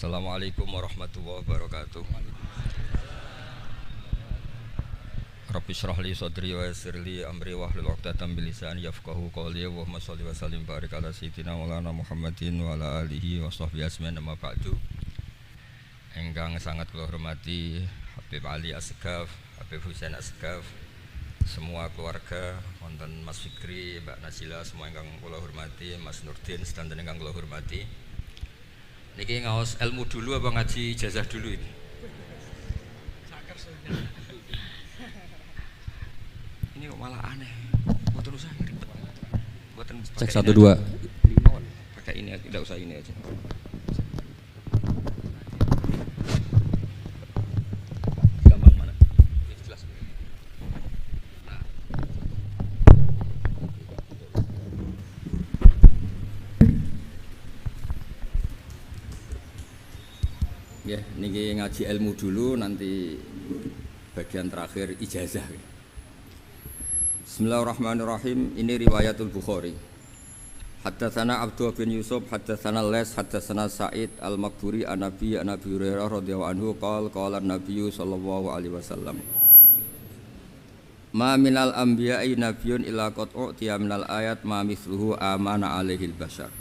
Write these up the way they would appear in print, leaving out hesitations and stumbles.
Assalamualaikum warahmatullahi wabarakatuh. Rabbi shrah li sadri wa yassir li amri wahlul 'uqdatam min lisani yafqahu qawli. Allahumma shalli wa sallim barik ala sayyidina Maulana Muhammadin wa ala alihi wa sahbihi ajmain. Amma ba'du. Engkang sangat kula hormati Habib Ali Asgaf, Habib Husain Asgaf, semua keluarga, wonten Mas Fikri, Mbak Nazila, semua ingkang kula hormati, Mas Nurdin sedanten ingkang kula hormati. Niki ngaos ilmu dulu apa ngaji ijazah dulu ini? Ini kok malah aneh. Mboten usah ribet. Mboten Cek 1 2. Pakai ini, tidak usah ini aja. Gampang mana? Ini jelas. Nah. Ya, niki ngaji ilmu dulu, nanti bagian terakhir ijazah. Bismillahirrahmanirrahim. Ini riwayatul Bukhari. Haddatsana Abdullah bin Yusuf, haddatsana Les, haddatsana Sa'id al-Maqburi an Nabi Hurairah radhiyallahu anhu qala an-nabiy sallallahu alaihi wasallam. Ma minal anbiya'i nabiyyun illa qad u'tiya minal ayat ma mithluhu amana alaihi al-bashar.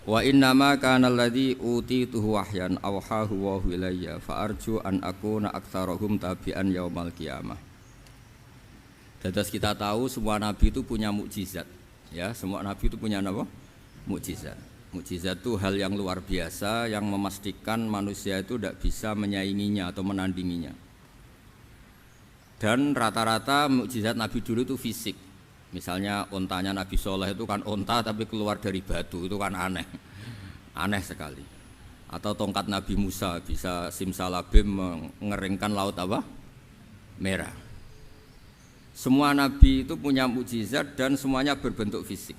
Wa innama kana alladhi utituhu wahyan awhahu wa ilayya fa arju an akuna aktsarahum tabi'an yaumal qiyamah. Dados kita tahu semua nabi itu punya mukjizat, ya, semua nabi itu punya apa? Mukjizat. Mukjizat itu hal yang luar biasa yang memastikan manusia itu tidak bisa menyainginya atau menandinginya. Dan rata-rata mukjizat nabi dulu itu fisik. Misalnya ontanya Nabi Soleh itu kan onta tapi keluar dari batu, itu kan aneh, aneh sekali. Atau tongkat Nabi Musa bisa simsalabim mengeringkan laut apa? Merah. Semua Nabi itu punya mukjizat dan semuanya berbentuk fisik.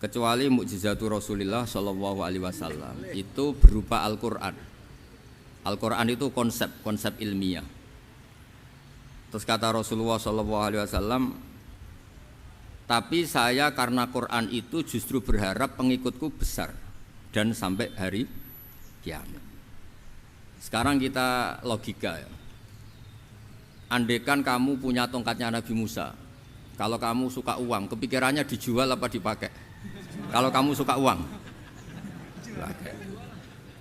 Kecuali mukjizatul Rasulullah Shallallahu Alaihi Wasallam itu berupa Al-Quran. Al-Quran itu konsep ilmiah. Terus kata Rasulullah Shallallahu Alaihi Wasallam, tapi saya karena Quran itu justru berharap pengikutku besar dan sampai hari kiamat. Sekarang kita logika ya. Andaikan kamu punya tongkatnya Nabi Musa, kalau kamu suka uang, kepikirannya dijual apa dipakai? Kalau kamu suka uang, dipakai.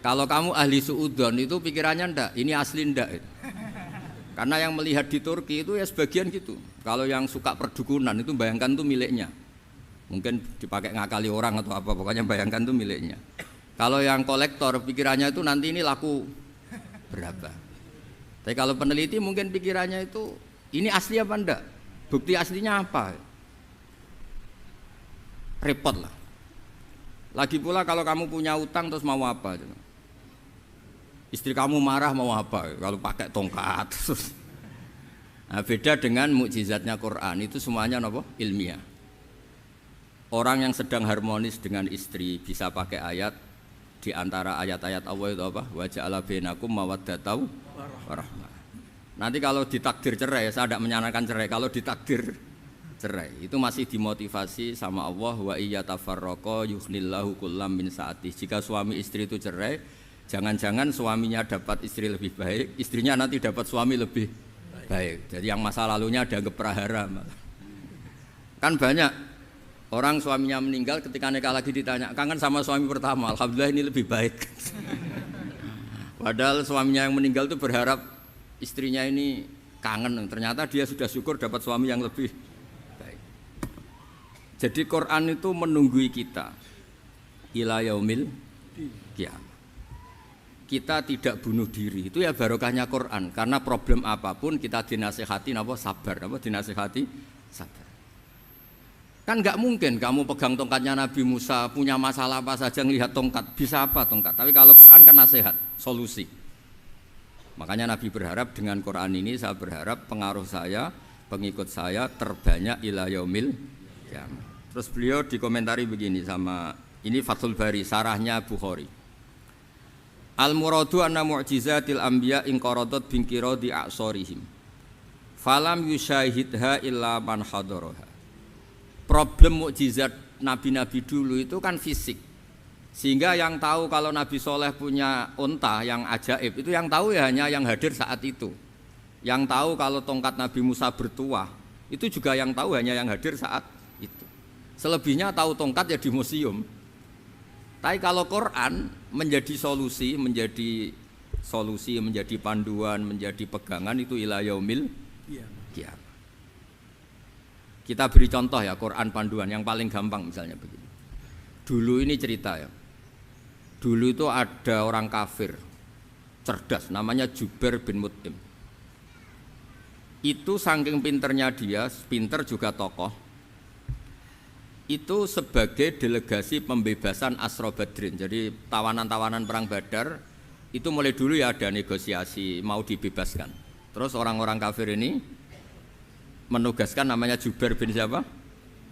Kalau kamu ahli suudon itu pikirannya ndak, ini asli ndak. Karena yang melihat di Turki itu ya sebagian gitu. Kalau yang suka perdukunan itu bayangkan itu miliknya. Mungkin dipakai ngakali orang atau apa, pokoknya bayangkan itu miliknya. Kalau yang kolektor pikirannya itu nanti ini laku berapa. Tapi kalau peneliti mungkin pikirannya itu ini asli apa enggak? Bukti aslinya apa? Repot lah. Lagi pula kalau kamu punya utang terus mau apa? Istri kamu marah mau apa? Kalau pakai tongkat. Nah, beda dengan mukjizatnya Quran, itu semuanya apa? Ilmiah. Orang yang sedang harmonis dengan istri bisa pakai ayat di antara ayat-ayat Allah itu apa? Wa ja'ala bainakum mawaddatan warahmah. Nanti kalau ditakdir cerai, saya tidak menyarankan cerai. Kalau ditakdir cerai, itu masih dimotivasi sama Allah, wa iyyatafarraqa yughnillahu kullam min sa'ati. Jika suami istri itu cerai, jangan-jangan suaminya dapat istri lebih baik, istrinya nanti dapat suami lebih baik. Jadi yang masa lalunya dianggap prahara. Kan banyak orang suaminya meninggal ketika nikah lagi ditanya, kangen sama suami pertama, alhamdulillah ini lebih baik. Padahal suaminya yang meninggal itu berharap istrinya ini kangen, ternyata dia sudah syukur dapat suami yang lebih baik. Jadi Quran itu menunggui kita ila yaumil qiyamah. Kita tidak bunuh diri, itu ya barokahnya Quran. Karena problem apapun kita dinasihati apa sabar, apa dinasihati sabar. Kan nggak mungkin kamu pegang tongkatnya Nabi Musa, punya masalah apa saja ngelihat tongkat, bisa apa tongkat. Tapi kalau Quran kan nasihat, solusi. Makanya Nabi berharap dengan Quran ini, saya berharap pengaruh saya, pengikut saya terbanyak ila yaumil qiyamah. Terus beliau dikomentari begini sama, ini Fathul Bari, sarahnya Bukhari. Al-muradu anna mu'jizatil anbiya inqaradat binqiradi a'sorihim falam yusyahidha illa man hadaraha. Problem mukjizat nabi-nabi dulu itu kan fisik. Sehingga yang tahu kalau Nabi Soleh punya unta yang ajaib itu yang tahu ya hanya yang hadir saat itu. Yang tahu kalau tongkat Nabi Musa bertuah itu juga yang tahu hanya yang hadir saat itu. Selebihnya tahu tongkat ya di museum. Tapi kalau Quran menjadi solusi, menjadi panduan, menjadi pegangan itu ila yaumil qiyamah. Kita beri contoh ya Quran panduan yang paling gampang misalnya begini. Dulu ini cerita ya. Dulu itu ada orang kafir cerdas namanya Jubair bin Mut'im. Itu saking pinternya dia, pinter juga tokoh. Itu sebagai delegasi pembebasan Asra Badrin. Jadi tawanan-tawanan perang Badar itu mulai dulu ya ada negosiasi mau dibebaskan. Terus orang-orang kafir ini menugaskan namanya Jubair bin siapa?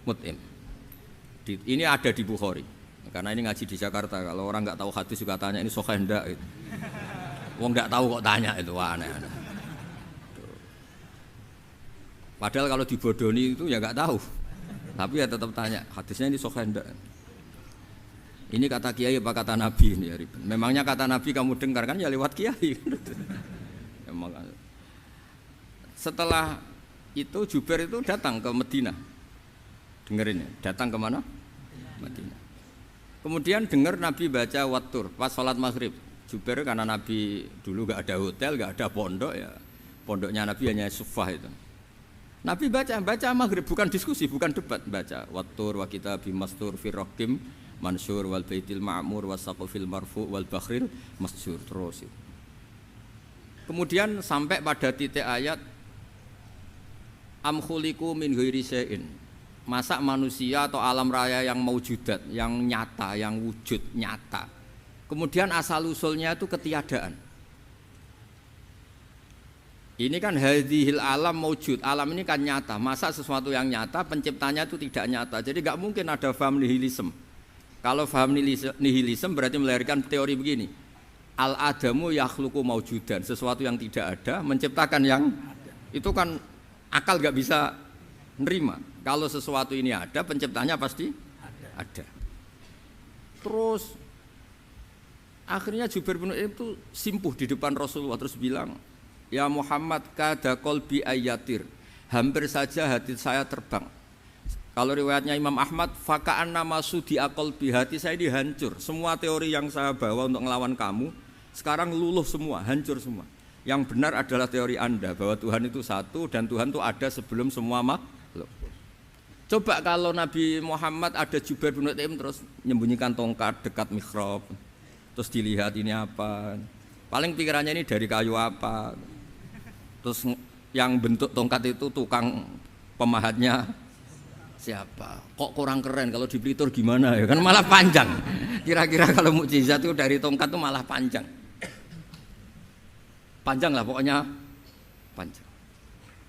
Mut'im. Ini ada di Bukhari. Karena ini ngaji di Jakarta, kalau orang nggak tahu hadis juga tanya ini sahih ndak itu. Wong nggak tahu kok tanya itu aneh-aneh. Padahal kalau dibodoni itu ya nggak tahu. Tapi ya tetap tanya, hadisnya ini sahih ndak. Ini kata kiai apa kata nabi ini ya. Memangnya kata nabi kamu dengar kan ya lewat kiai. Setelah itu Jubair itu datang ke Madinah. Dengerin ya, datang ke mana? Madinah. Kemudian dengar Nabi baca Wattur pas sholat maghrib. Jubair karena Nabi dulu gak ada hotel, gak ada pondok ya. Pondoknya Nabi hanya sufah itu. Nabi baca maghrib, bukan diskusi, bukan debat. Baca Wattur wa kitabi mastur firrokim mansur wal baitil ma'mur wasaqufil marfu wal bakhril masjur terus. Kemudian sampai pada titik ayat am khuliqu min ghairi syai'in. Masa manusia atau alam raya yang maujudat, yang nyata, yang wujud nyata. Kemudian asal usulnya itu ketiadaan. Ini kan hadhil alam maujud, alam ini kan nyata. Masa sesuatu yang nyata penciptanya itu tidak nyata. Jadi nggak mungkin ada faham nihilisme. Kalau faham nihilisme berarti melahirkan teori begini. Al adamu yakhluqu maujudan, sesuatu yang tidak ada menciptakan yang itu kan akal nggak bisa nerima. Kalau sesuatu ini ada, penciptanya pasti ada. Terus akhirnya Jubair bin Mut'im itu simpuh di depan Rasulullah terus bilang, ya Muhammad kada qalbi ayatir, hampir saja hati saya terbang. Kalau riwayatnya Imam Ahmad, faka'an nama sudi qalbi, hati saya ini hancur. Semua teori yang saya bawa untuk melawan kamu sekarang luluh semua, hancur semua. Yang benar adalah teori Anda bahwa Tuhan itu satu dan Tuhan itu ada sebelum semua makhluk. Coba kalau Nabi Muhammad ada Jubair bin Mut'im terus menyembunyikan tongkat dekat mihrab, terus dilihat ini apa, paling pikirannya ini dari kayu apa, terus yang bentuk tongkat itu tukang pemahatnya siapa, kok kurang keren, kalau di Blitar gimana ya, kan malah panjang, kira-kira kalau mukjizat itu dari tongkat itu malah panjang lah pokoknya panjang.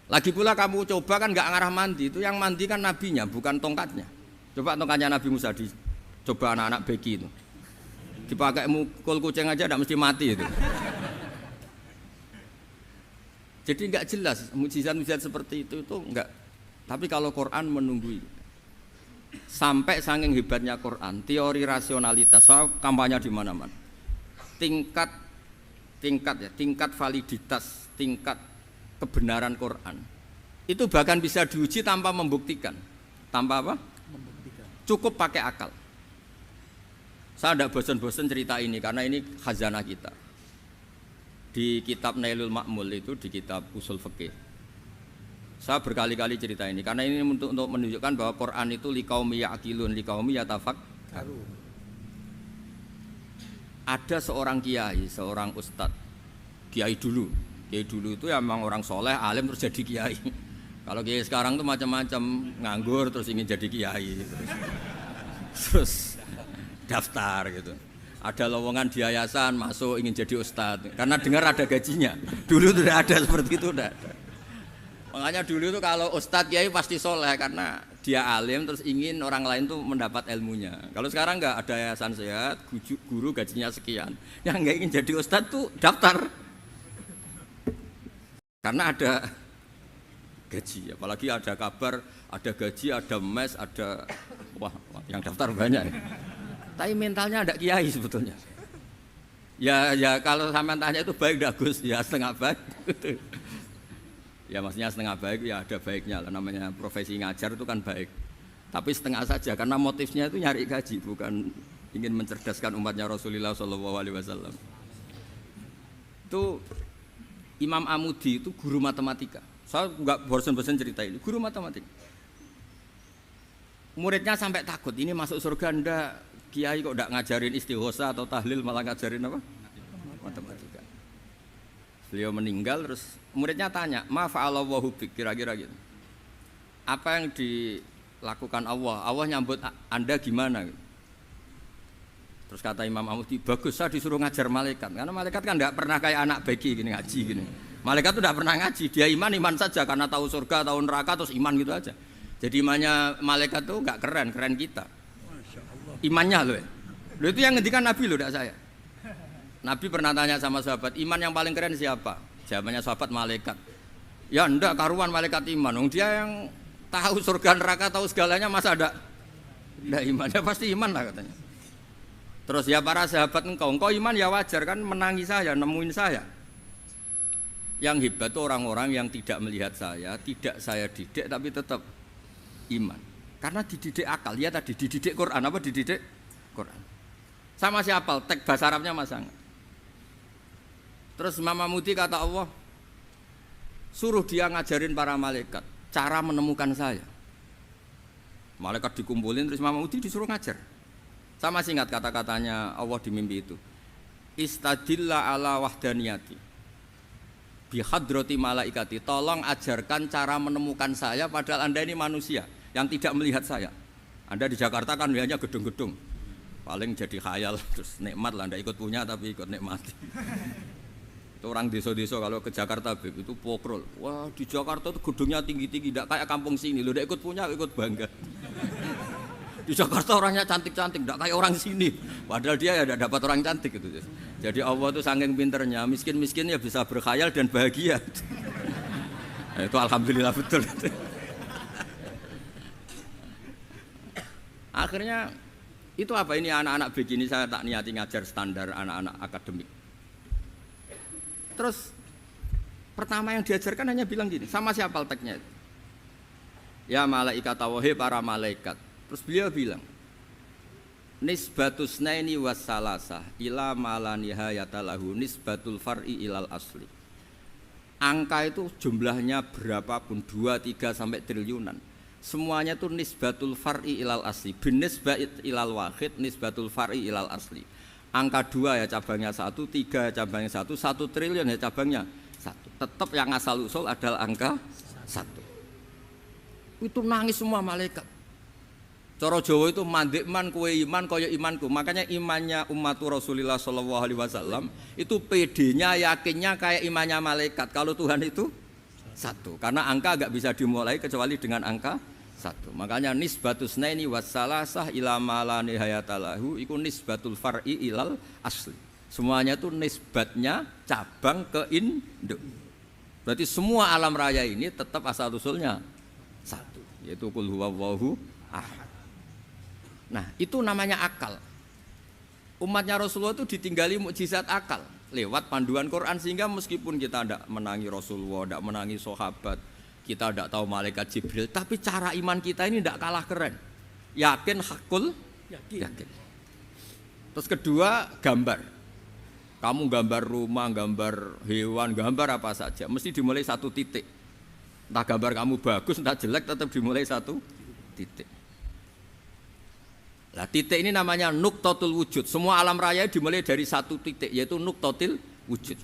Lagi pula kamu coba kan nggak ngarah mandi, itu yang mandi kan nabinya bukan tongkatnya. Coba tongkatnya Nabi Musa coba anak-anak beki itu dipakai mukul kucing aja tidak mesti mati itu. Jadi nggak jelas mukjizat-mukjizat seperti itu nggak. Tapi kalau Quran menunggu sampai saking hebatnya Quran, teori rasionalitas, soal kampanye di mana-mana, tingkat validitas, tingkat kebenaran Quran itu bahkan bisa diuji tanpa membuktikan. Tanpa apa? Membuktikan. Cukup pakai akal. Saya tidak bosan-bosan cerita ini karena ini khazanah kita. Di kitab Nailul Ma'mul itu, di kitab usul fikih, saya berkali-kali cerita ini karena ini untuk menunjukkan bahwa Quran itu liqaumi ya'qilun, liqaumi yatafakkarun. Ada seorang kiai, seorang ustadz, kiai dulu itu ya memang orang soleh, alim terus jadi kiai. Kalau kiai sekarang tuh macam-macam, nganggur terus ingin jadi kiai, terus daftar gitu. Ada lowongan di yayasan masuk ingin jadi ustadz karena dengar ada gajinya. Dulu tidak ada seperti itu, tidak ada. Makanya dulu itu kalau ustadz kiai pasti soleh karena dia alim terus ingin orang lain tuh mendapat ilmunya. Kalau sekarang nggak ada yayasan sehat, guru gajinya sekian, yang nggak ingin jadi ustadz tuh daftar karena ada gaji. Apalagi ada kabar, ada gaji, ada mes, ada wah yang daftar banyak. Tapi mentalnya ada kiai sebetulnya. Ya kalau sampean tanya itu baik enggak Gus? Ya setengah baik. Ya maksudnya setengah baik ya ada baiknya lah, namanya profesi ngajar itu kan baik. Tapi setengah saja karena motifnya itu nyari gaji, bukan ingin mencerdaskan umatnya Rasulullah SAW. Itu Imam Amudi itu guru matematika. Saya nggak bosan-bosan cerita ini, guru matematika. Muridnya sampai takut, ini masuk surga ndak, kiai kok ndak ngajarin istighosa atau tahlil malah ngajarin apa? Matematika. Beliau meninggal terus muridnya tanya, "Ma fa'alallahu bik?" Kira-kira gitu. Apa yang dilakukan Allah? Allah nyambut Anda gimana? Terus kata Imam Amudi, "Bagus, saya disuruh ngajar malaikat." Karena malaikat kan enggak pernah kayak anak beki gini ngaji gini. Malaikat itu enggak pernah ngaji, dia iman saja karena tahu surga, tahu neraka terus iman gitu aja. Jadi imannya malaikat tuh enggak keren kita. Imannya loh. Loh itu yang ngendikan Nabi loh, enggak saya. Nabi pernah tanya sama sahabat, iman yang paling keren siapa? Jawabannya sahabat malaikat. Ya enggak karuan malaikat iman. Dia yang tahu surga neraka, tahu segalanya masa enggak iman? Ya pasti iman lah katanya. Terus ya para sahabat engkau iman ya wajar kan menangi saya, nemuin saya. Yang hebat itu orang-orang yang tidak melihat saya, tidak saya didik tapi tetap iman. Karena dididik akal, ya tadi dididik Quran, apa dididik Quran. Sama siapa? Teks bahasa Arabnya masang. Terus Imam Amudi kata Allah, suruh dia ngajarin para malaikat cara menemukan saya. Malaikat dikumpulin terus Imam Amudi disuruh ngajar. Sama singkat kata-katanya Allah di mimpi itu. Istadilla ala wahdaniyati bihadrati malaikati. Tolong ajarkan cara menemukan saya padahal Anda ini manusia yang tidak melihat saya. Anda di Jakarta kan lihatnya gedung-gedung. Paling jadi khayal terus nikmat lah, Anda ikut punya tapi ikut nikmati. Itu orang desa-desa kalau ke Jakarta itu pokrol. Wah, di Jakarta itu gedungnya tinggi-tinggi, tidak kayak kampung sini. Lu udah ikut punya, ikut bangga. Di Jakarta orangnya cantik-cantik, tidak kayak orang sini. Padahal dia ya tidak dapat orang cantik gitu. Jadi Allah itu saking pinternya, miskin-miskin ya bisa berkhayal dan bahagia. Nah, itu alhamdulillah betul. Akhirnya itu apa ini anak-anak begini saya tak niati ngajar standar anak-anak akademik. Terus pertama yang diajarkan hanya bilang gini, sama siapa teknya itu? Ya malaikat wahai para malaikat. Terus beliau bilang, nisbatus naini wassalasah ila mala nihayata lahu nisbatul far'i ilal asli. Angka itu jumlahnya berapapun 2, 3 sampai triliunan. Semuanya itu nisbatul far'i ilal asli. Bin nisbat ilal wahid nisbatul far'i ilal asli. Angka 2 ya cabangnya 1, 3 ya cabangnya 1, 1 triliun ya cabangnya 1. Tetap yang asal usul adalah angka 1. Itu nangis semua malaikat. Cara Jawa itu mandekman kowe iman kaya imanku. Makanya imannya umat Rasulullah SAW itu PD-nya, yakinnya kayak imannya malaikat. Kalau Tuhan itu 1. Karena angka enggak bisa dimulai kecuali dengan angka 1. Makanya nisbatus naini wassalasah ila ma la nihayata lahu iku nisbatul far'i ilal asli. Semuanya itu nisbatnya cabang ke induk. Berarti semua alam raya ini tetap asal usulnya 1, yaitu qul huwallahu ahad. Nah, itu namanya akal. Umatnya Rasulullah itu ditinggali mukjizat akal lewat panduan Quran sehingga meskipun kita tidak menangi Rasulullah, tidak menangi sahabat, kita tidak tahu malaikat Jibril, tapi cara iman kita ini tidak kalah keren. Yakin hakul yakin. Terus kedua, gambar. Kamu gambar rumah, gambar hewan, gambar apa saja, mesti dimulai 1 titik. Entah gambar kamu bagus, entah jelek, tetap dimulai 1 titik. Nah, titik ini namanya nuqtatul wujud. Semua alam raya dimulai dari 1 titik, yaitu nuqtatil wujud.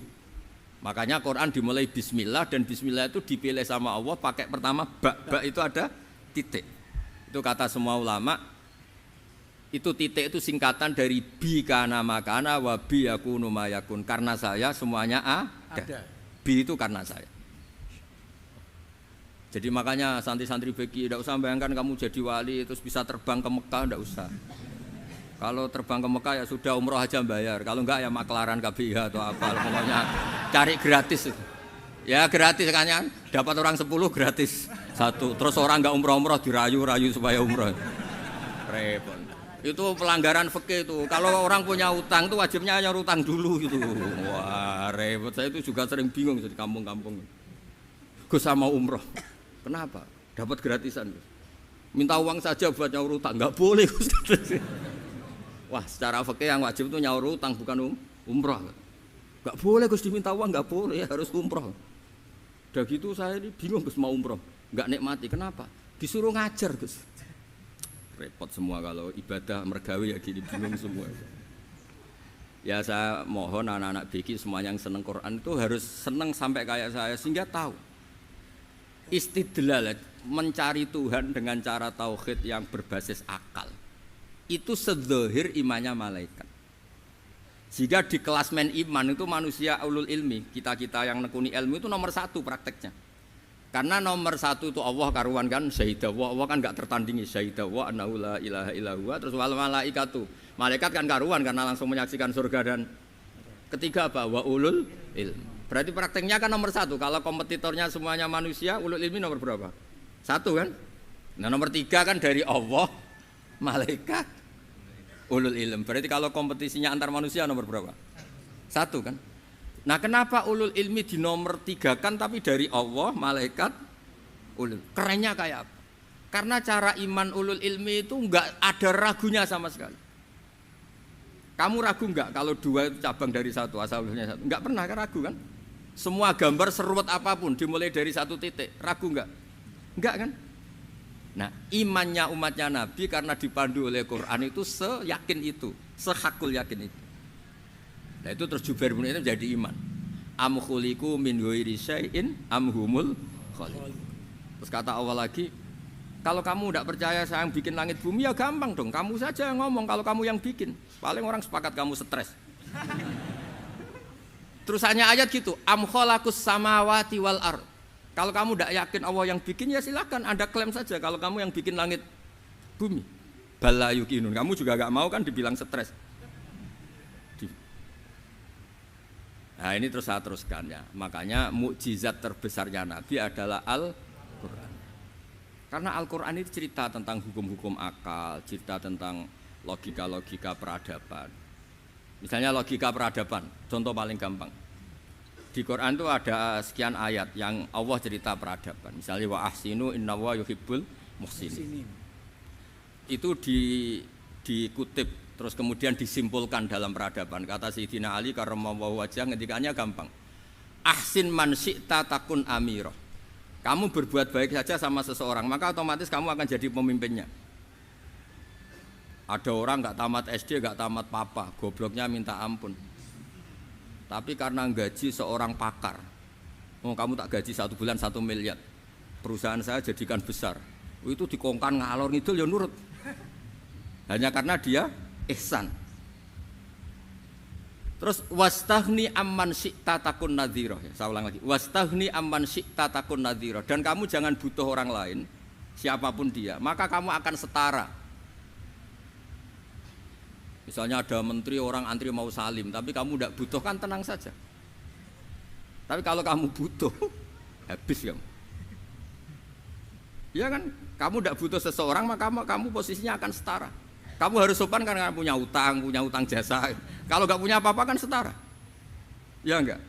Makanya Quran dimulai bismillah, dan bismillah itu dipilih sama Allah pakai pertama ba itu ada titik. Itu kata semua ulama. Itu titik itu singkatan dari bi kana makana wa bi yakunu ma yakun. Karena saya semuanya ada. Bi itu karena saya. Jadi makanya santri-santri beki tidak usah bayangkan kamu jadi wali terus bisa terbang ke Mekah, tidak usah. Kalau terbang ke Mekah ya sudah umroh aja bayar. Kalau enggak ya maklaran KBH atau apa, pokoknya cari gratis. Ya gratis kan ya, dapat orang 10 gratis 1. Terus orang enggak umroh-umroh dirayu-rayu supaya umroh. Repot. Itu pelanggaran fikih itu. Kalau orang punya utang itu wajibnya nyaur utang dulu gitu. Wah, repot. Saya itu juga sering bingung di kampung-kampung. Gus sama umroh. Kenapa? Dapat gratisan. Minta uang saja buat nyaur utang, enggak boleh Gus. Wah, secara fikih yang wajib itu nyaur utang bukan umroh. Enggak boleh Gus diminta uang, enggak boleh, harus umroh. Udah gitu saya ini bingung Gus mau umroh, enggak nikmati. Kenapa? Disuruh ngajar Gus. Repot semua kalau ibadah mergawe ya gini bingung semua. Ya saya mohon anak-anak BK semuanya yang seneng Quran itu harus seneng sampai kayak saya sehingga tahu istidlal mencari Tuhan dengan cara tauhid yang berbasis akal itu sedzahir imannya malaikat. Jika di klasmen iman itu manusia ulul ilmi, kita-kita yang nekuni ilmu itu nomor 1 prakteknya. Karena nomor 1 itu Allah karuan kan syahidah Allah kan enggak tertandingi syahidah wa annahu la ilaha illallah terus wal malaikatu. Malaikat kan karuan karena langsung menyaksikan surga dan ketiga apa wa ulul ilmi. Berarti prakteknya kan nomor 1. Kalau kompetitornya semuanya manusia, ulul ilmi nomor berapa? 1 kan? Nah nomor 3 kan dari Allah, malaikat, ulul ilm. Berarti kalau kompetisinya antar manusia nomor berapa? 1 kan? Nah kenapa ulul ilmi di nomor 3 kan tapi dari Allah, malaikat, ulul. Kerennya kayak apa? Karena cara iman ulul ilmi itu enggak ada ragunya sama sekali. Kamu ragu enggak kalau 2 itu cabang dari 1, asal-usulnya 1? Enggak pernah kan ragu kan? Semua gambar seruat apapun dimulai dari 1 titik, ragu enggak? Enggak kan? Nah imannya umatnya Nabi karena dipandu oleh Quran itu seyakin itu, sehakul yakin itu. Nah itu terus Jubair bin itu jadi iman. Am khuliqu min ghairi syai'in am humul khaliq. Terus kata Allah lagi, kalau kamu tidak percaya saya yang bikin langit bumi ya gampang dong. Kamu saja yang ngomong kalau kamu yang bikin. Paling orang sepakat kamu stres. Terus hanya ayat gitu, am khalaqus samawati wal ard. Kalau kamu tidak yakin Allah yang bikin ya silakan Anda klaim saja kalau kamu yang bikin langit bumi. Bala yuqinun. Kamu juga enggak mau kan dibilang stres. Nah ini terus saya teruskan ya. Makanya mukjizat terbesarnya Nabi adalah Al-Quran. Karena Al-Quran itu cerita tentang hukum-hukum akal, cerita tentang logika-logika peradaban. Misalnya logika peradaban, contoh paling gampang. Di Quran itu ada sekian ayat yang Allah cerita peradaban. Misalnya wa ahsinu innallaha yuhibbul muhsinin. Itu dikutip terus kemudian disimpulkan dalam peradaban. Kata Sayyidina Ali karramallahu wajhah ngendikannya gampang. Ahsin man syi'ta takun amirah. Kamu berbuat baik saja sama seseorang, maka otomatis kamu akan jadi pemimpinnya. Ada orang enggak tamat SD, enggak tamat papa, gobloknya minta ampun. Tapi karena gaji seorang pakar. Oh, kamu tak gaji 1 bulan 1 miliar. Perusahaan saya jadikan besar. Itu dikongkan ngalor ngidul ya nurut. Hanya karena dia ihsan. Terus wastaghni amman syi'ta takun nadhira. Ya, saya ulang lagi. Wastaghni amman syi'ta takun nadhira. Dan kamu jangan butuh orang lain, siapapun dia, maka kamu akan setara. Misalnya ada menteri orang antri mau salim, tapi kamu tidak butuh kan tenang saja. Tapi kalau kamu butuh, habis kamu. Ya kan, kamu tidak butuh seseorang, maka kamu posisinya akan setara. Kamu harus sopan karena punya utang jasa. Kalau nggak punya apa-apa kan setara. Ya enggak?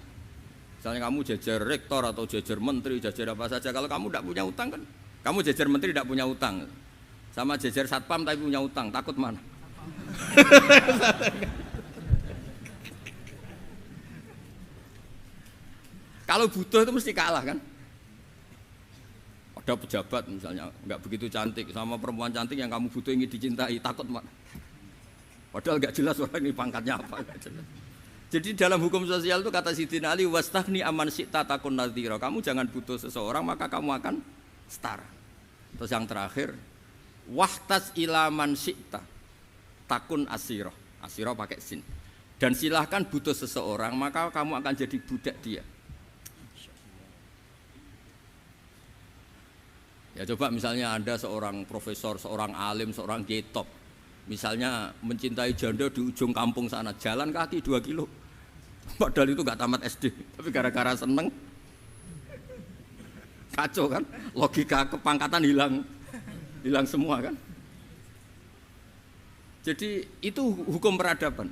Misalnya kamu jajar rektor atau jajar menteri, jajar apa saja. Kalau kamu tidak punya utang kan, kamu jajar menteri tidak punya utang. Sama jajar satpam tapi punya utang, takut mana? Kalau butuh itu mesti kalah kan? Ada pejabat misalnya nggak begitu cantik sama perempuan cantik yang kamu butuh ingin dicintai, takut mak. Padahal nggak jelas orang ini pangkatnya apa. Jadi dalam hukum sosial itu kata Sayyidina Ali wastaghni amman syi'ta takun nadhira. Kamu jangan butuh seseorang maka kamu akan setara. Terus yang terakhir wahtas ila man syi'ta takun asira. Asira pakai sin. Dan silahkan butuh seseorang maka kamu akan jadi budak dia. Ya coba misalnya Anda seorang profesor, seorang alim, seorang kiai top. Misalnya mencintai janda di ujung kampung sana, jalan kaki 2 kilo. Padahal itu gak tamat SD, tapi gara-gara seneng. Kacau kan? Logika kepangkatan hilang semua kan? Jadi itu hukum peradaban.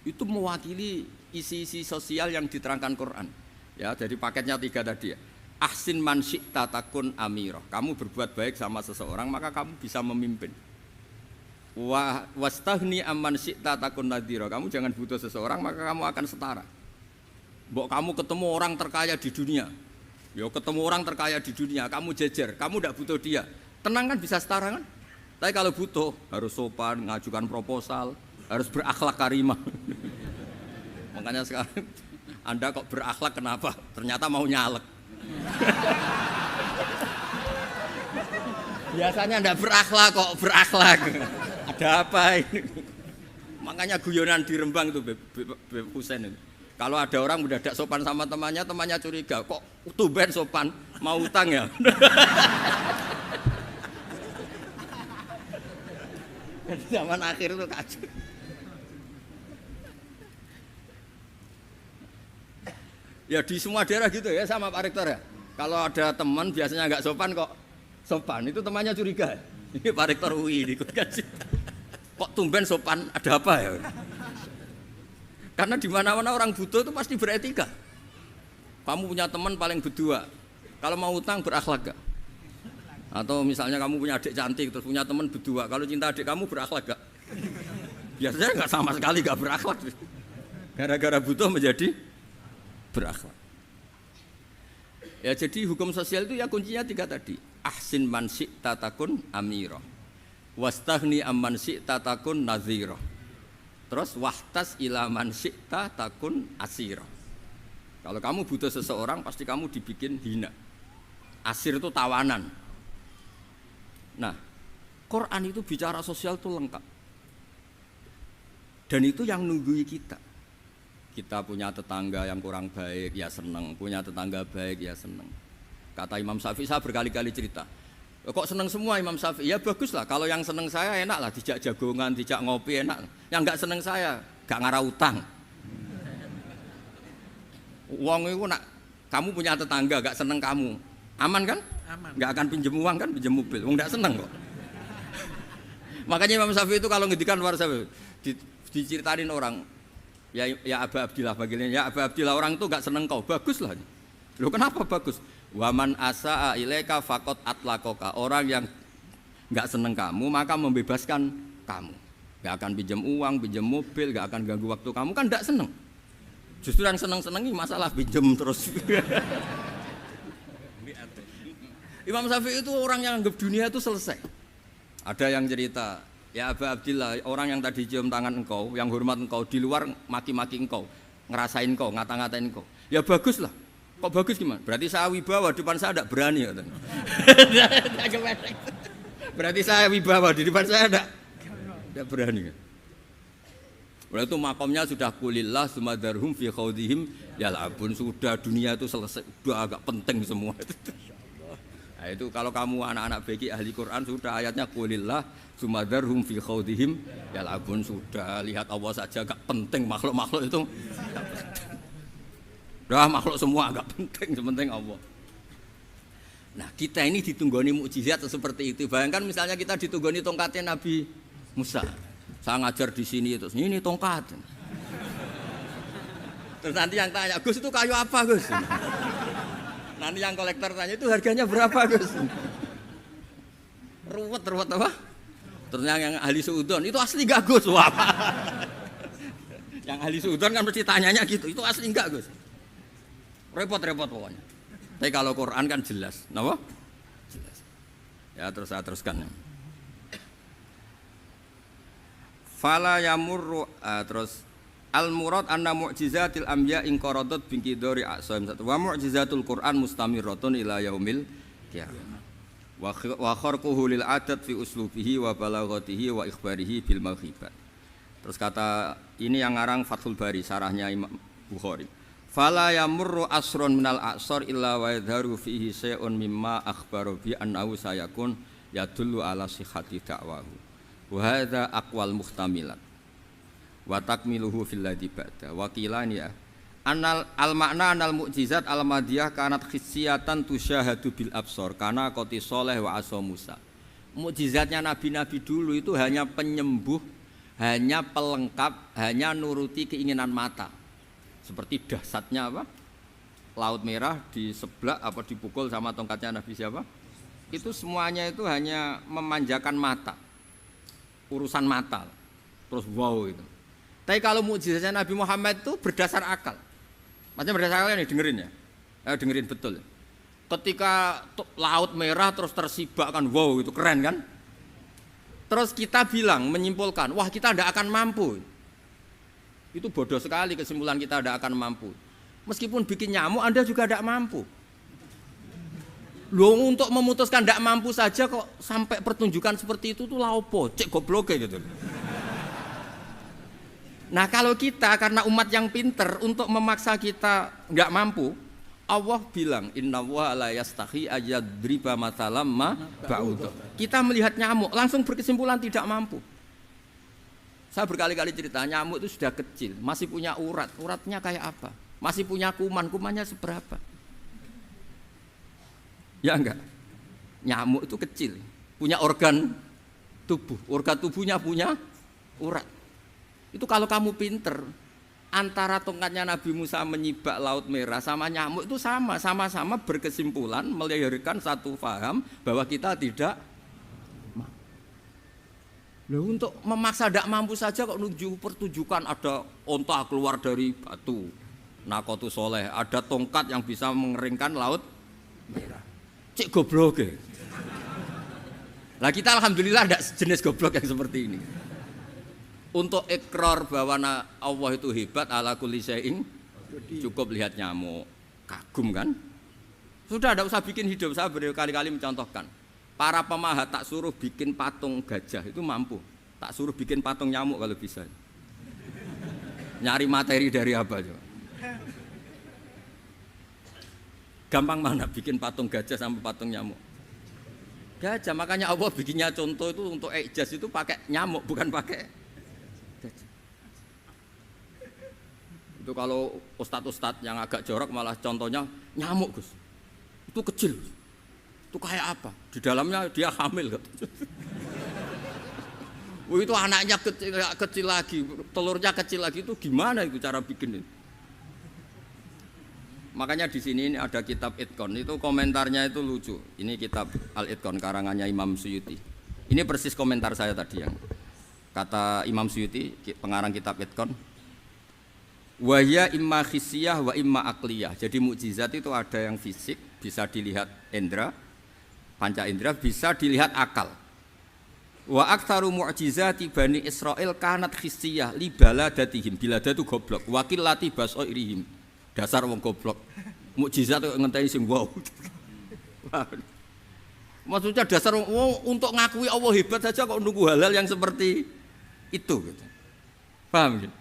Itu mewakili isi-isi sosial yang diterangkan Quran. Ya, jadi paketnya 3 tadi ya. Ahsin man syi'ta takun amirah. Kamu berbuat baik sama seseorang maka kamu bisa memimpin. Wastaghni amman syi'ta takun nadhira. Kamu jangan butuh seseorang maka kamu akan setara. Mbok kamu ketemu orang terkaya di dunia. Ya ketemu orang terkaya di dunia, kamu jejer, kamu tidak butuh dia. Tenang kan bisa setara kan? Tapi kalau butuh harus sopan, ngajukan proposal, harus berakhlak karimah. Makanya sekarang Anda kok berakhlak kenapa? Ternyata mau nyalek. Biasanya Anda berakhlak kok berakhlak. Ada apa ini? Makanya guyonan di Rembang itu Beb Husein itu. Kalau ada orang udah tidak sopan sama temannya, temannya curiga, kok tumben sopan, mau utang ya? Zaman akhir itu kacau. Ya di semua daerah gitu ya sama Pak Rektor ya. Kalau ada teman biasanya nggak sopan kok sopan, itu temannya curiga. Ini Pak Rektor UI ikut kaji. Kok tumben sopan, ada apa ya? Karena di mana-mana orang butuh itu pasti beretika. Kamu punya teman paling berdua, kalau mau utang berakhlak gak? Atau misalnya kamu punya adik cantik terus punya teman berdua, kalau cinta adik kamu berakhlak gak? Biasanya nggak sama sekali gak berakhlak. Gara-gara butuh menjadi berakhlak. Ya jadi hukum sosial itu ya kuncinya 3 tadi. Ahsin man syi'ta takun amirah. Wastaghni amman syi'ta takun nadhira. Terus wahtas ila man syi'ta takun asira. Kalau kamu butuh seseorang pasti kamu dibikin hina. Asir itu tawanan. Nah, Quran itu bicara sosial itu lengkap. Dan itu yang nunggui kita. Kita punya tetangga yang kurang baik ya seneng, punya tetangga baik ya seneng. Kata Imam Syafi'i, saya berkali-kali cerita. Kok seneng semua Imam Syafi'i? Ya bagus lah, kalau yang seneng saya enak lah, dijak jagongan, dijak ngopi enak. Yang enggak seneng saya, gak ngarah utang. Uang itu nak, kamu punya tetangga gak seneng kamu, aman kan? Aman. Gak akan pinjem uang kan, pinjem mobil, uang gak seneng kok. Makanya Imam Syafi'i itu kalau ngedikan luar Syafi'i, diceritain orang, ya Aba Abdillah bagiannya, ya Aba Abdillah orang itu gak seneng kau, bagus lah. Loh kenapa bagus? Waman asa'a ilaika faqad atlaqaka. Orang yang enggak seneng kamu maka membebaskan kamu. Enggak akan pinjam uang, pinjam mobil, enggak akan ganggu waktu kamu kan enggak seneng. Justru yang seneng-senengi masalah pinjam terus. Imam Syafi'i itu orang yang anggap dunia itu selesai. Ada yang cerita, ya Aba Abdillah, orang yang tadi cium tangan engkau, yang hormat engkau, di luar maki-maki engkau, ngerasain engkau, ngata-ngatain engkau. Ya bagus lah. Kok bagus gimana? Berarti saya wibawa, di depan saya tidak berani. Berarti saya wibawa, di depan saya tidak berani. Berarti itu makomnya sudah kulillah sumadarhum fi khawdihim yal'abun. Sudah dunia itu selesai, sudah agak penting semua. Nah, itu kalau kamu anak-anak beki ahli Quran sudah ayatnya kulillah sumadarhum fi khawdihim yal'abun. Sudah lihat Allah saja agak penting, makhluk-makhluk itu dah makhluk semua agak penting, sepenting Allah. Nah kita ini ditunggoni mukjizat seperti itu. Bayangkan misalnya kita ditunggoni tongkatnya Nabi Musa. Saya ngajar di sini terus ini tongkat. Terus nanti yang tanya, Gus itu kayu apa Gus? Nanti yang kolektor tanya itu harganya berapa Gus? Ruwet apa? Terus yang ahli suudon itu asli gak Gus? Wah. Yang ahli suudon kan mesti tanyanya gitu, itu asli enggak Gus? Repot-repot pokoknya. Tapi kalau Quran kan jelas, kenapa? Jelas. Ya terus saya teruskan. Fala yamurru terus al murad anna mu'jizatil anbiya in qaradat bin qidari aqsam wa mu'jizatul Quran mustamirratun ila yaumil qiyamah. Wa kharquhu lil adat fi uslubihi wa balaghatihi wa ikhbarihi bil maghibat. Terus kata ini yang ngarang Fathul Bari sarahnya Imam Bukhari. Fala yamurru asrun minal aqsar illa wa yadharu fihi syai'un mimma akhbaru bi annahu sayakun yadullu ala sihhati da'wahu. Wa hadza aqwal muhtamilat. Wa takmiluhu fil ladzi ba'da. Wa qilani ya. Anal al makna anal mukjizat al madiyah kanat khissiyatan tusyahadu bil absar kana qati sholih wa asa Musa. Mukjizatnya nabi-nabi dulu itu hanya penyembuh, hanya pelengkap, hanya nuruti keinginan mata. Seperti dahsyatnya apa? Laut Merah diseblak apa dipukul sama tongkatnya Nabi siapa? Itu semuanya itu hanya memanjakan mata. Urusan mata. Terus wow itu. Tapi kalau mukjizatnya Nabi Muhammad itu berdasar akal. Maksudnya berdasar akal nih dengerin ya. Dengerin betul. Ketika Laut Merah terus tersibak kan, wow itu keren kan? Terus kita bilang, menyimpulkan, wah kita tidak akan mampu. Itu bodoh sekali kesimpulan kita tidak akan mampu. Meskipun bikin nyamuk Anda juga tidak mampu. Loh untuk memutuskan tidak mampu saja kok sampai pertunjukan seperti itu tuh laopo, cek goblok gitu. Nah kalau kita karena umat yang pinter untuk memaksa kita nggak mampu, Allah bilang innallaha la yastahi ayadriba mathalam ma ba'ud. Kita melihat nyamuk langsung berkesimpulan tidak mampu. Saya berkali-kali cerita nyamuk itu sudah kecil, masih punya urat, uratnya kayak apa? Masih punya kuman, kumannya seberapa? Ya enggak? Nyamuk itu kecil, punya organ tubuhnya punya urat. Itu kalau kamu pinter, antara tongkatnya Nabi Musa menyibak Laut Merah sama nyamuk itu sama-sama berkesimpulan melahirkan satu faham bahwa kita tidak mampu. Loh, untuk memaksa tidak mampu saja kok nunjuk pertunjukan ada onta keluar dari batu, Nakotu Soleh, ada tongkat yang bisa mengeringkan Laut Merah. Cik goblok ya. Nah kita alhamdulillah tidak jenis goblok yang seperti ini. Untuk ikrar bahwa Allah itu hebat ala kulli syai'in cukup lihat nyamuk, kagum kan? Sudah tidak usah bikin hidup. Saya berkali-kali mencontohkan. Para pemahat tak suruh bikin patung gajah itu mampu. Tak suruh bikin patung nyamuk kalau bisa. Nyari materi dari apa coba? Gampang mana bikin patung gajah sama patung nyamuk? Gajah, makanya Allah bikinnya contoh itu untuk ijaz itu pakai nyamuk bukan pakai gajah. Itu kalau ustadz-ustadz yang agak jorok malah contohnya nyamuk Gus. Itu kecil. Itu kayak apa? Di dalamnya dia hamil kan? Itu anaknya kecil lagi, telurnya kecil lagi, itu gimana itu cara bikin itu? Makanya di sini ini ada kitab Itqon, itu komentarnya itu lucu. Ini kitab Al-Itqon karangannya Imam Suyuti. Ini persis komentar saya tadi yang kata Imam Suyuti, pengarang kitab Itqon. Wa ya imma khissiyah wa imma aqliyah. Jadi mukjizat itu ada yang fisik, bisa dilihat indra, panca indra, bisa dilihat akal. Wa aktsaru mu'jizati Bani Israil kanat khissiyah li baladatihim. Bilada itu goblok, wakillati basairihim. Dasar wong goblok. Mukjizat kok ngenteni sing wow. Maksudnya dasar wong untuk ngakui Allah hebat saja kok nunggu hal-hal yang seperti itu gitu. Paham gitu?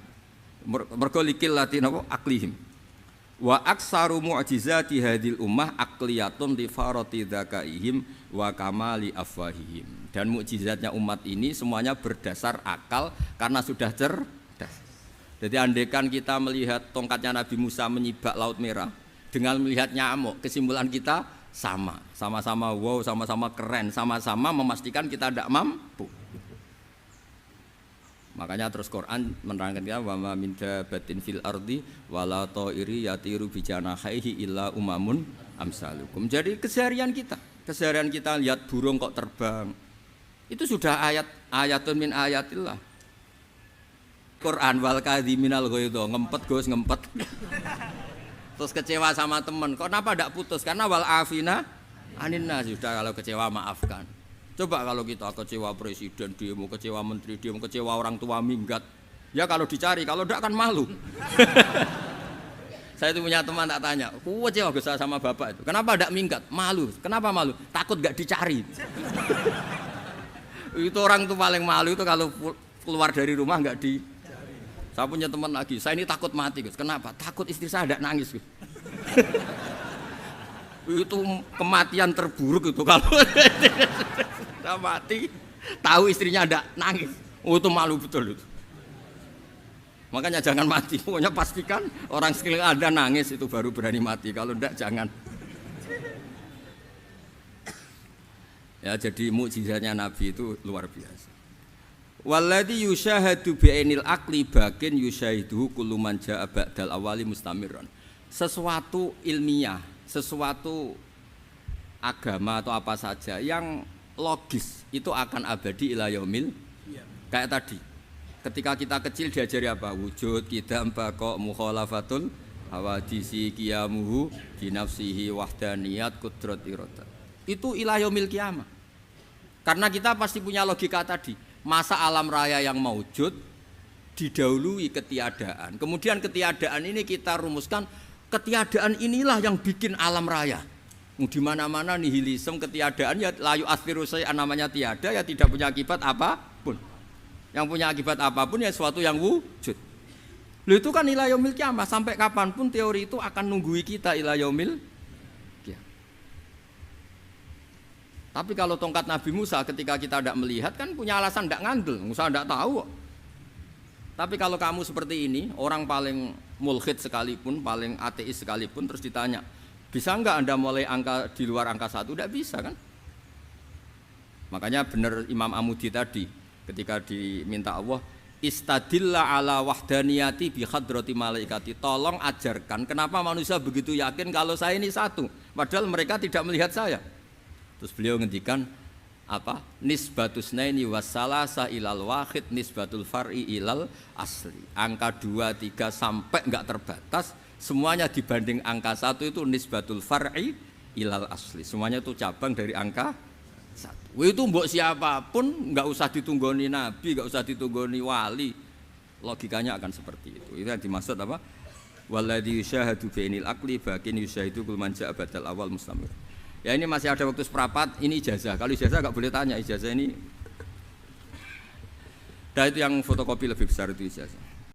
Mergo likil latin apa aklihim. Wa aksaru mu'jizati hadil ummah aqliyatun li farati dzakaihim wa kamali afwahihim. Dan mukjizatnya umat ini semuanya berdasar akal karena sudah cerdas. Jadi andaikan kita melihat tongkatnya Nabi Musa menyibak Laut Merah dengan melihat nyamuk, kesimpulan kita sama-sama wow, sama-sama keren, sama-sama memastikan kita tidak mampu. Makanya terus Quran menerangkan kita wa ma min dabatin fil ardi wala ta'iri yatiru bi janahihi illa umamun amsalukum. Jadi keseharian kita lihat burung kok terbang. Itu sudah ayatun min ayatillah. Quran wal kadhiminal ghaidha, ngempet Gus, ngempet. Terus kecewa sama teman, kenapa tidak putus? Karena wal afina aninna, sudah kalau kecewa maafkan. Coba kalau kita kecewa presiden demo, kecewa menteri demo, kecewa orang tua minggat. Ya kalau dicari, kalau tidak kan malu. Saya itu punya teman tak tanya, kecewa Gus sama bapak itu. Kenapa tidak minggat? Malu. Kenapa malu? Takut gak dicari. Itu orang tuh paling malu itu kalau keluar dari rumah nggak di. Saya punya teman lagi, saya ini takut mati Gus. Kenapa? Takut istri saya tidak nangis Gus. Itu kematian terburuk itu kalau sudah mati, tahu istrinya tidak nangis. Oh itu malu betul itu. Makanya jangan mati. Pokoknya pastikan orang sekeliling Anda nangis itu baru berani mati. Kalau tidak jangan. Ya, jadi mukjizatnya Nabi itu luar biasa. Walladzi yusyahadu bi'ainil aqli bakin yusyahiduhu kullu man jaa ba'dal awali mustamirran. Sesuatu ilmiah, sesuatu agama atau apa saja yang logis itu akan abadi ila yaumil. Kayak tadi, ketika kita kecil diajari apa? Wujud, qidam, baqa, mukhalafatul hawadisi, qiyamuhu binafsihi, wahdaniyat, qudrat, iradah. Itu ila yaumil qiyamah. Karena kita pasti punya logika tadi, masa alam raya yang maujud didahului ketiadaan. Kemudian ketiadaan ini kita rumuskan, ketiadaan inilah yang bikin alam raya. Di mana-mana nihilisme, ketiadaan ya layu asfiru saya namanya tiada, ya tidak punya akibat apapun. Yang punya akibat apapun ya sesuatu yang wujud. Loh itu kan ila yaumil qiyamah, sampai kapanpun teori itu akan nunggui kita ila yaumil qiyamah. Tapi kalau tongkat Nabi Musa ketika kita tidak melihat kan punya alasan tidak ngandel, Musa tidak tahu. Tapi kalau kamu seperti ini, orang paling mulhid sekalipun, paling ateis sekalipun, terus ditanya, bisa enggak Anda mulai angka di luar angka 1? Tidak bisa kan? Makanya benar Imam Amudi tadi ketika diminta Allah, istadilla ala wahdaniyati bi hadrati malaikati, tolong ajarkan kenapa manusia begitu yakin kalau saya ini satu, padahal mereka tidak melihat saya. Terus beliau ngendikan apa? Nisbatus naini wassalasa ilal wahid nisbatul far'i ilal asli. Angka 2, 3 sampai enggak terbatas, semuanya dibanding angka 1 itu nisbatul far'i ilal asli. Semuanya itu cabang dari angka 1. Itu mbok siapapun enggak usah ditunggoni nabi, enggak usah ditunggoni wali. Logikanya akan seperti itu. Itu yang dimaksud apa? Walladzi yusyahadu bainil aqli bakin yusyahidu kul man ja'a badal awal mustamir. Ya ini masih ada waktu seperempat, ini ijazah. Kalau ijazah enggak boleh tanya, ijazah ini. Nah itu yang fotokopi lebih besar itu ijazah.